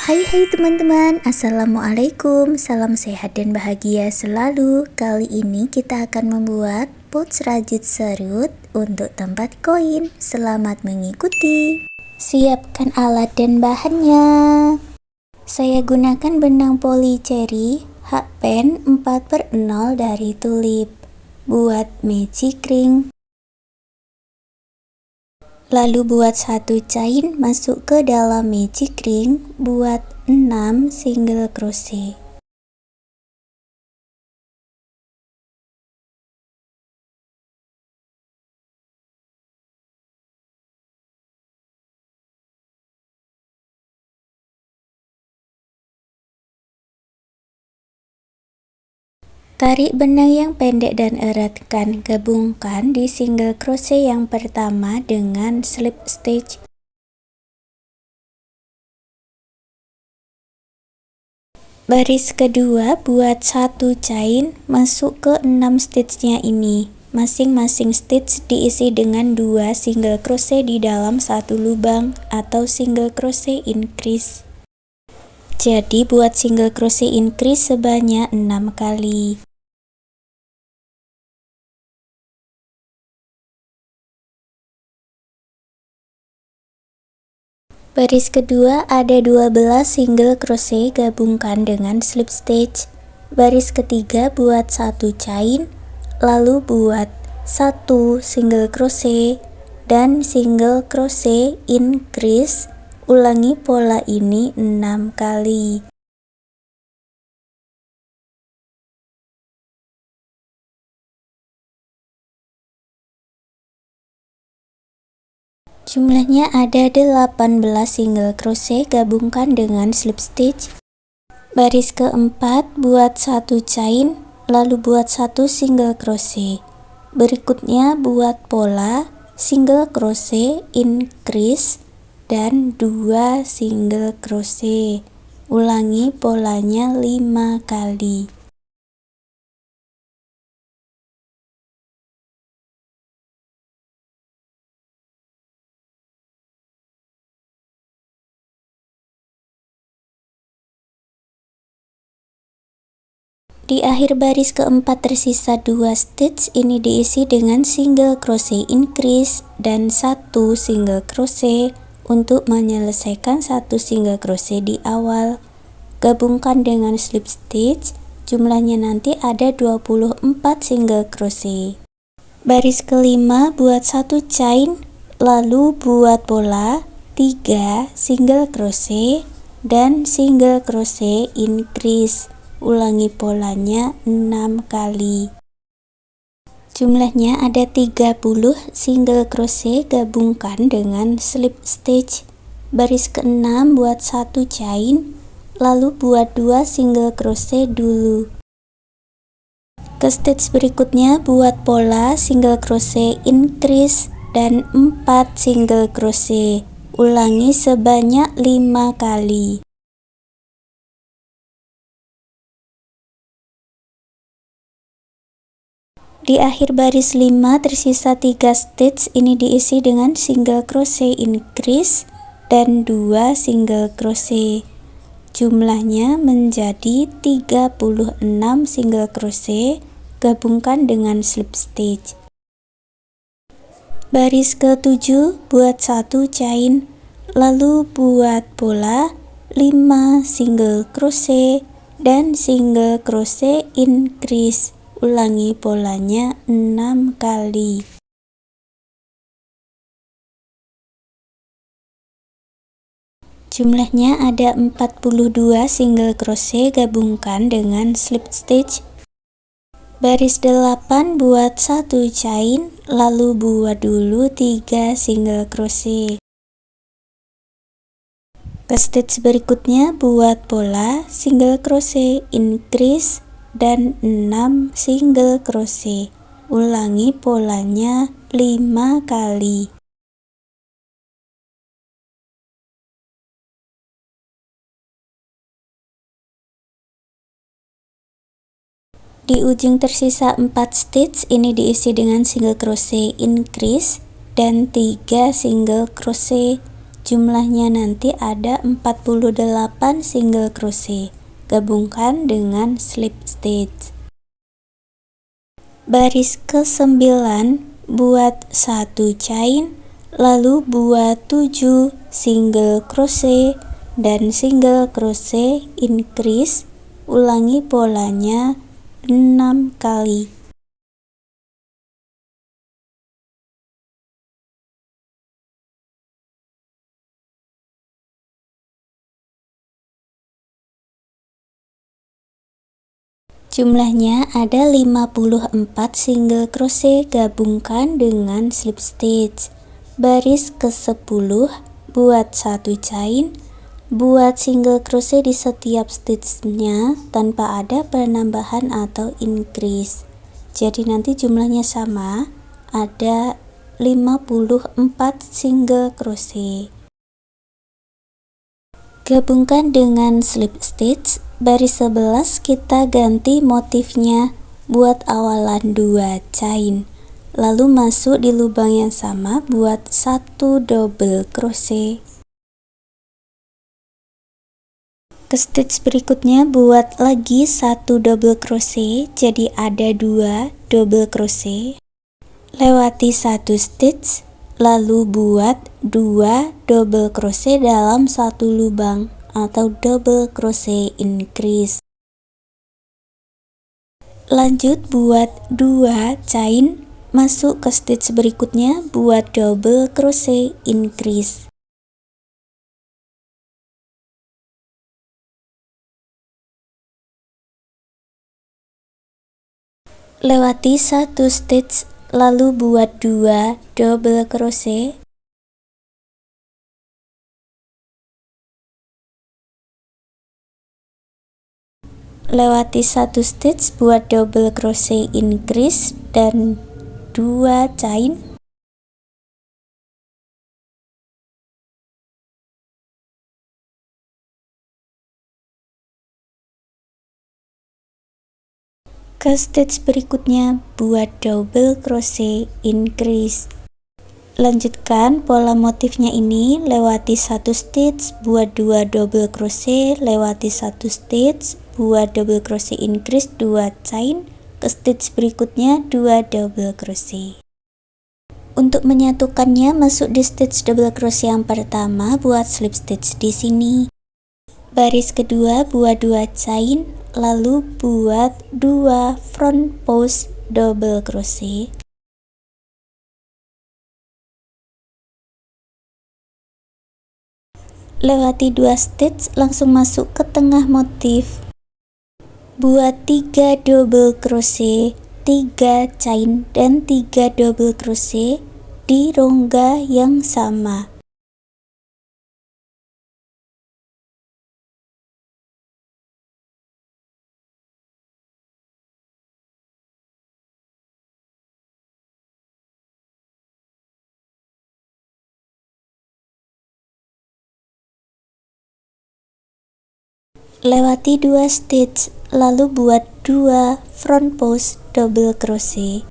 Hai teman-teman, Assalamualaikum, salam sehat dan bahagia selalu. Kali ini kita akan membuat pouch rajut serut untuk tempat koin. Selamat mengikuti. Siapkan alat dan bahannya. Saya gunakan benang polycherry Hakpen 4/0 dari Tulip. Buat magic ring. Lalu buat satu chain, masuk ke dalam magic ring, buat 6 single crochet. Tarik benang yang pendek dan eratkan, gabungkan di single crochet yang pertama dengan slip stitch. Baris kedua buat satu chain, masuk ke 6 stitchnya ini. Masing-masing stitch diisi dengan 2 single crochet di dalam satu lubang atau single crochet increase. Jadi buat single crochet increase sebanyak 6 kali. Baris kedua ada 12 single crochet, gabungkan dengan slip stitch. Baris ketiga buat satu chain, lalu buat satu single crochet dan single crochet increase. Ulangi pola ini 6 kali. Jumlahnya ada 18 single crochet, gabungkan dengan slip stitch. Baris keempat buat satu chain, lalu buat satu single crochet. Berikutnya buat pola single crochet increase dan 2 single crochet. Ulangi polanya 5 kali. Di akhir baris keempat tersisa 2 stitch, ini diisi dengan single crochet increase dan 1 single crochet untuk menyelesaikan 1 single crochet di awal. Gabungkan dengan slip stitch, jumlahnya nanti ada 24 single crochet. Baris kelima buat satu chain, lalu buat pola 3 single crochet dan single crochet increase. Ulangi polanya 6 kali. Jumlahnya ada 30 single crochet, gabungkan dengan slip stitch. Baris ke-6 buat satu chain, lalu buat 2 single crochet dulu. Ke stitch berikutnya buat pola single crochet increase dan 4 single crochet. Ulangi sebanyak 5 kali. Di akhir baris 5 tersisa 3 stitch, ini diisi dengan single crochet increase dan 2 single crochet. Jumlahnya menjadi 36 single crochet, gabungkan dengan slip stitch. Baris ke-7 buat satu chain, lalu buat pola 5 single crochet dan single crochet increase. Ulangi polanya 6 kali. Jumlahnya ada 42 single crochet, gabungkan dengan slip stitch. Baris 8 buat satu chain, lalu buat dulu 3 single crochet. Ke stitch berikutnya buat pola single crochet increase dan 6 single crochet. Ulangi polanya 5 kali. Di ujung tersisa 4 stitch, ini diisi dengan single crochet increase dan 3 single crochet. Jumlahnya nanti ada 48 single crochet. Gabungkan dengan slip stitch. Baris ke-9 buat 1 chain, lalu buat 7 single crochet dan single crochet increase. Ulangi polanya 6 kali. Jumlahnya ada 54 single crochet, gabungkan dengan slip stitch. Baris ke-10 buat 1 chain, buat single crochet di setiap stitchnya tanpa ada penambahan atau increase. Jadi nanti jumlahnya sama, ada 54 single crochet. Gabungkan dengan slip stitch. Baris 11 kita ganti motifnya buat awalan 2 chain, lalu masuk di lubang yang sama buat 1 double crochet. Ke stitch berikutnya buat lagi 1 double crochet, jadi ada 2 double crochet. Lewati 1 stitch, lalu buat 2 double crochet dalam 1 lubang atau double crochet increase. Lanjut buat 2 chain, masuk ke stitch berikutnya buat double crochet increase. Lewati 1 stitch, lalu buat 2 double crochet. Lewati 1 stitch, buat double crochet increase dan 2 chain. Ke stitch berikutnya buat double crochet increase. Lanjutkan pola motifnya ini, lewati 1 stitch, buat 2 double crochet, lewati 1 stitch, buat double crochet increase 2 chain, ke stitch berikutnya 2 double crochet. Untuk menyatukannya, masuk di stitch double crochet yang pertama, buat slip stitch di sini. Baris kedua buat 2 chain, lalu buat 2 front post double crochet. Lewati 2 stitch, langsung masuk ke tengah motif. Buat 3 double crochet, 3 chain dan 3 double crochet di rongga yang sama. Lewati 2 stitch, lalu buat 2 front post double crochet.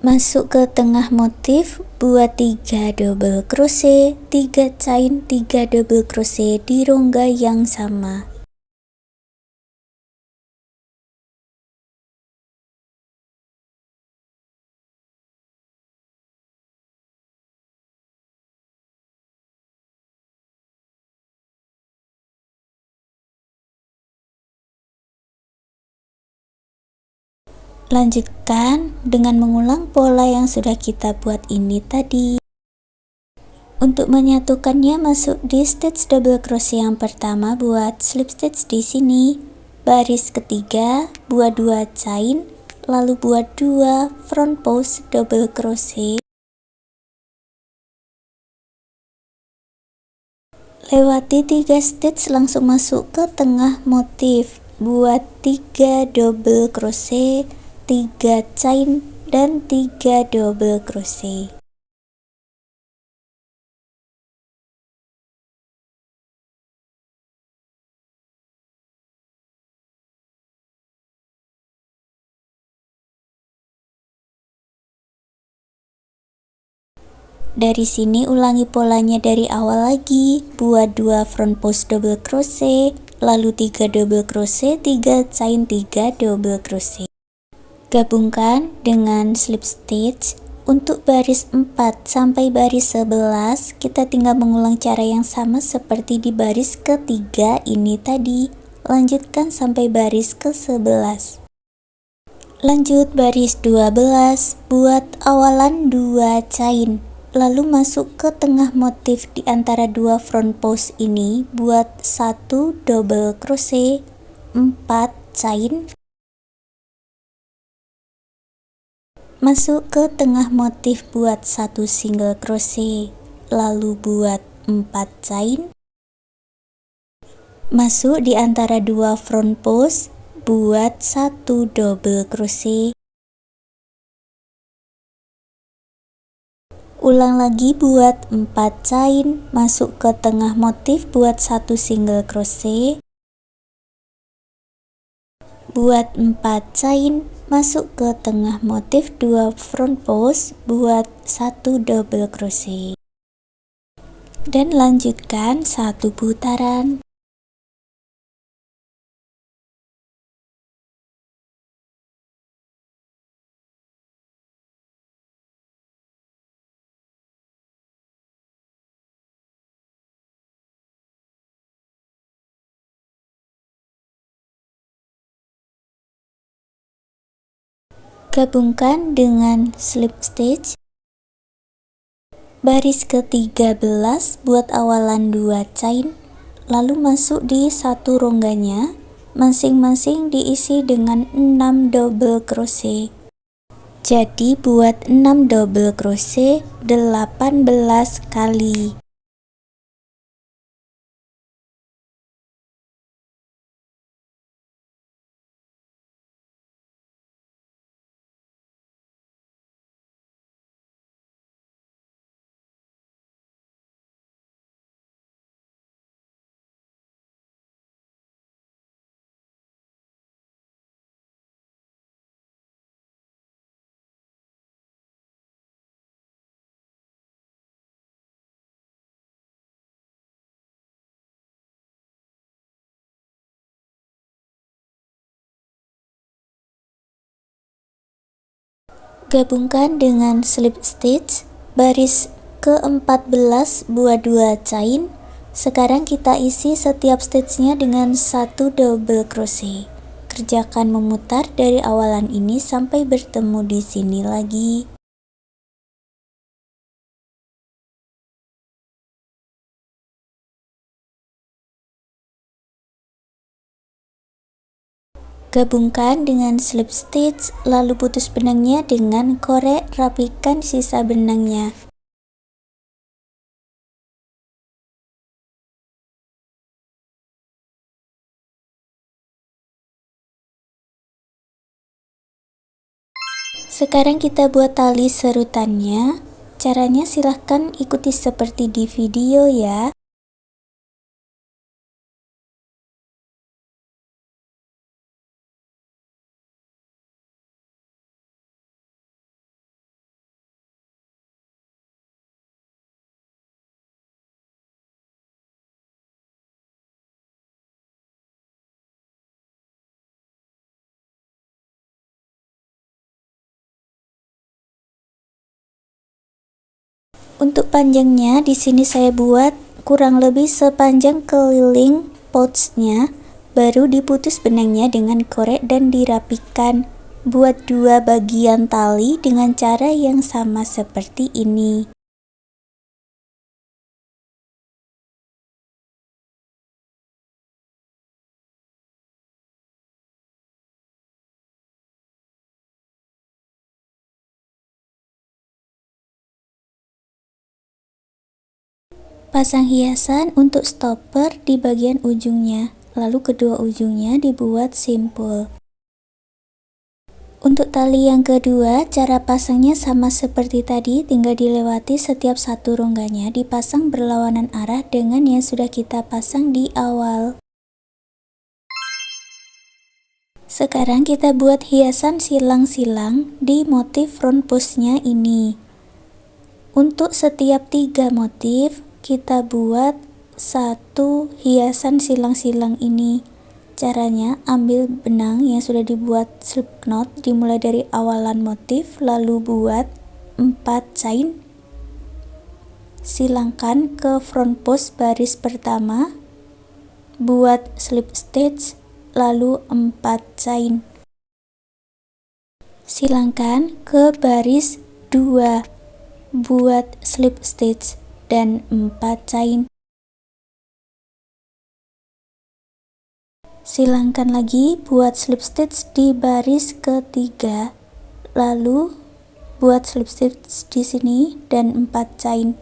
Masuk ke tengah motif, buat 3 double crochet, 3 chain, 3 double crochet di rongga yang sama. Lanjutkan dengan mengulang pola yang sudah kita buat ini tadi. Untuk menyatukannya, masuk di stitch double crochet yang pertama, buat slip stitch di sini. Baris ketiga buat 2 chain, lalu buat 2 front post double crochet. Lewati 3 stitch, langsung masuk ke tengah motif. Buat 3 double crochet, 3 chain dan 3 double crochet. Dari sini ulangi polanya dari awal lagi, buat 2 front post double crochet, lalu 3 double crochet, 3 chain 3 double crochet. Gabungkan dengan slip stitch. Untuk baris 4 sampai baris 11, kita tinggal mengulang cara yang sama seperti di baris ketiga ini tadi. Lanjutkan sampai baris ke-11. Lanjut baris 12, buat awalan 2 chain. Lalu masuk ke tengah motif di antara 2 front post ini, buat 1 double crochet, 4 chain. Masuk ke tengah motif buat 1 single crochet, lalu buat 4 chain. Masuk di antara 2 front post, buat 1 double crochet. Ulang lagi buat 4 chain, masuk ke tengah motif buat 1 single crochet. Buat 4 chain, masuk ke tengah motif 2 front post, buat 1 double crochet. Dan lanjutkan 1 putaran. Gabungkan dengan slip stitch. Baris ke-13 buat awalan 2 chain, lalu masuk di 1 rongganya, masing-masing diisi dengan 6 double crochet. Jadi buat 6 double crochet 18 kali. Gabungkan dengan slip stitch. Baris ke-14 buat 2 chain. Sekarang kita isi setiap stitchnya dengan 1 double crochet. Kerjakan memutar dari awalan ini sampai bertemu di sini lagi. Gabungkan dengan slip stitch, lalu putus benangnya dengan korek, rapikan sisa benangnya. Sekarang kita buat tali serutannya. Caranya silahkan ikuti seperti di video ya. Untuk panjangnya di sini saya buat kurang lebih sepanjang keliling pouchnya, baru diputus benangnya dengan korek dan dirapikan. Buat 2 bagian tali dengan cara yang sama seperti ini. Pasang hiasan untuk stopper di bagian ujungnya, lalu kedua ujungnya dibuat simpul. Untuk tali yang kedua, cara pasangnya sama seperti tadi, tinggal dilewati setiap 1 rongganya, dipasang berlawanan arah dengan yang sudah kita pasang di awal. Sekarang kita buat hiasan silang-silang di motif front postnya ini. Untuk setiap 3 motif kita buat satu hiasan silang-silang ini. Caranya, ambil benang yang sudah dibuat slip knot, dimulai dari awalan motif, lalu buat 4 chain, silangkan ke front post baris pertama, buat slip stitch, lalu 4 chain, silangkan ke baris 2, buat slip stitch dan 4 chain, silangkan lagi buat slip stitch di baris ketiga, lalu buat slip stitch di sini dan 4 chain.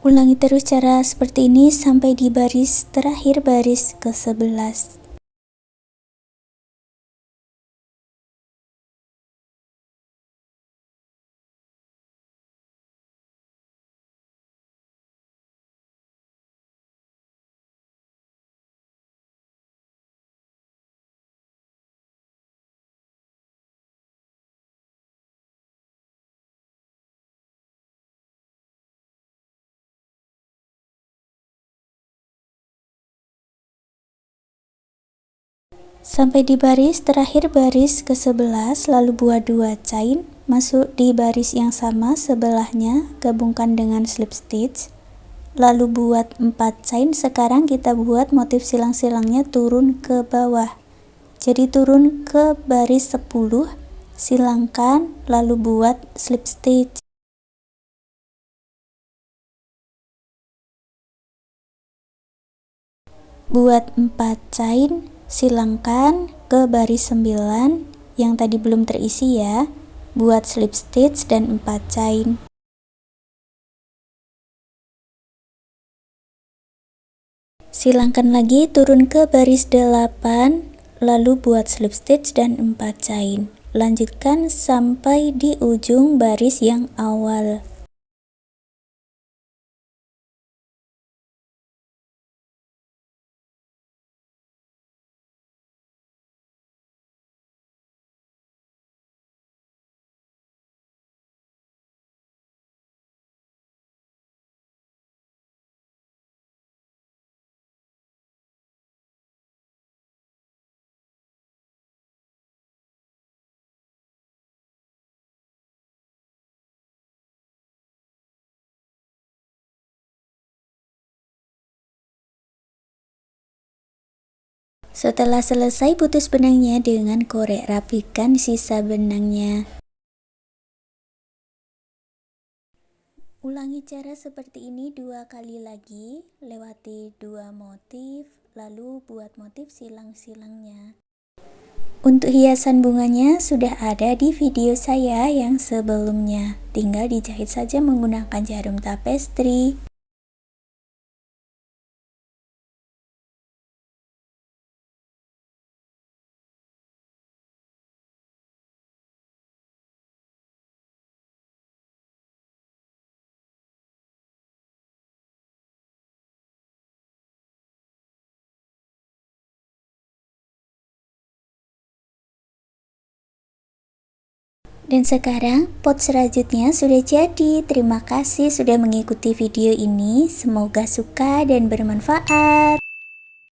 Ulangi terus cara seperti ini sampai di baris terakhir, baris ke-11. Sampai di baris terakhir, baris ke-11, lalu buat 2 chain, masuk di baris yang sama sebelahnya, gabungkan dengan slip stitch, lalu buat 4 chain. Sekarang kita buat motif silang-silangnya turun ke bawah, jadi turun ke baris 10, silangkan, lalu buat slip stitch. Buat 4 chain, silangkan ke baris 9 yang tadi belum terisi ya, buat slip stitch dan 4 chain. Silangkan lagi turun ke baris 8, lalu buat slip stitch dan 4 chain. Lanjutkan sampai di ujung baris yang awal. Setelah selesai putus benangnya dengan korek, rapikan sisa benangnya. Ulangi cara seperti ini 2 kali lagi, lewati 2 motif, lalu buat motif silang-silangnya. Untuk hiasan bunganya sudah ada di video saya yang sebelumnya, tinggal dijahit saja menggunakan jarum tapestri. Dan sekarang pot selanjutnya sudah jadi. Terima kasih sudah mengikuti video ini. Semoga suka dan bermanfaat.